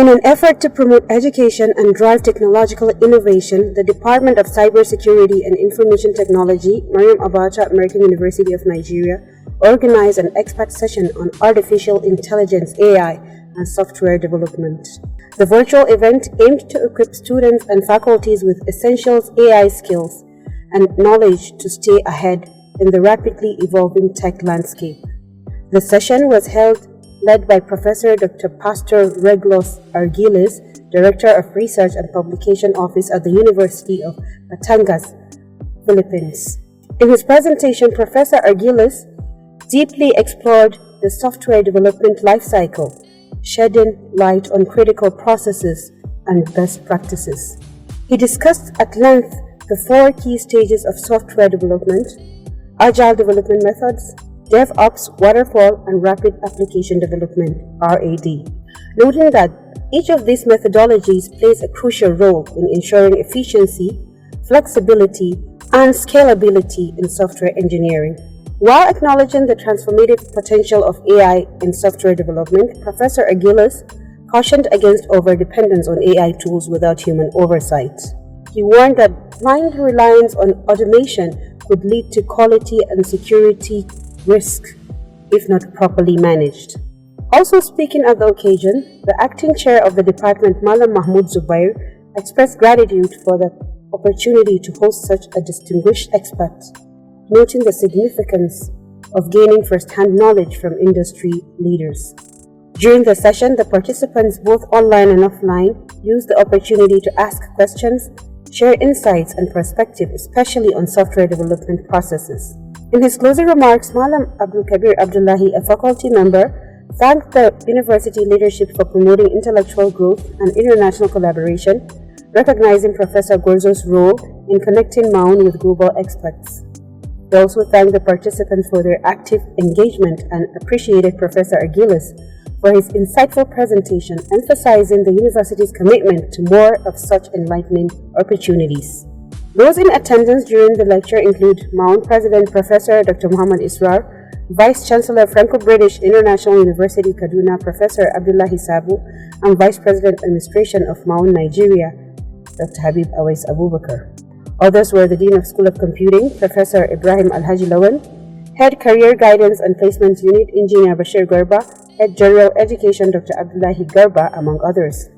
In an effort to promote education and drive technological innovation, the Department of Cybersecurity and Information Technology, Maryam Abacha, American University of Nigeria, organized an expert session on artificial intelligence (AI) and software development. The virtual event aimed to equip students and faculties with essential AI skills and knowledge to stay ahead in the rapidly evolving tech landscape. The session was led by Professor Dr. Pastor Reglos Arguelles, Director of Research and Publication Office at the University of Batangas, Philippines. In his presentation, Professor Arguelles deeply explored the software development lifecycle, shedding light on critical processes and best practices. He discussed at length the 4 key stages of software development: Agile Development Methods, DevOps, Waterfall, and Rapid Application Development (RAD), noting that each of these methodologies plays a crucial role in ensuring efficiency, flexibility, and scalability in software engineering. While acknowledging the transformative potential of AI in software development, Professor Arguelles cautioned against overdependence on AI tools without human oversight. He warned that blind reliance on automation could lead to quality and security risk if not properly managed. Also speaking at the occasion, the acting chair of the department, Malam Mahmoud Zubair, expressed gratitude for the opportunity to host such a distinguished expert, noting the significance of gaining first-hand knowledge from industry leaders. During the session, the participants, both online and offline, used the opportunity to ask questions, share insights and perspective, especially on software development processes. In his closing remarks, Malam Abdul Kabir Abdullahi, a faculty member, thanked the university leadership for promoting intellectual growth and international collaboration, recognizing Professor Gorzo's role in connecting MAAUN with global experts. He also thanked the participants for their active engagement and appreciated Professor Arguelles for his insightful presentation, emphasizing the university's commitment to more of such enlightening opportunities. Those in attendance during the lecture include MAAUN President Professor Dr. Muhammad Israr, Vice Chancellor Franco-British International University Kaduna Professor Abdullahi Sabu, and Vice President Administration of MAAUN Nigeria Dr. Habib Awais Abubakar. Others were the Dean of School of Computing Professor Ibrahim Alhaji Lawan, Head Career Guidance and Placement Unit Engineer Bashir Garba, Head General Education Dr. Abdullahi Garba, among others.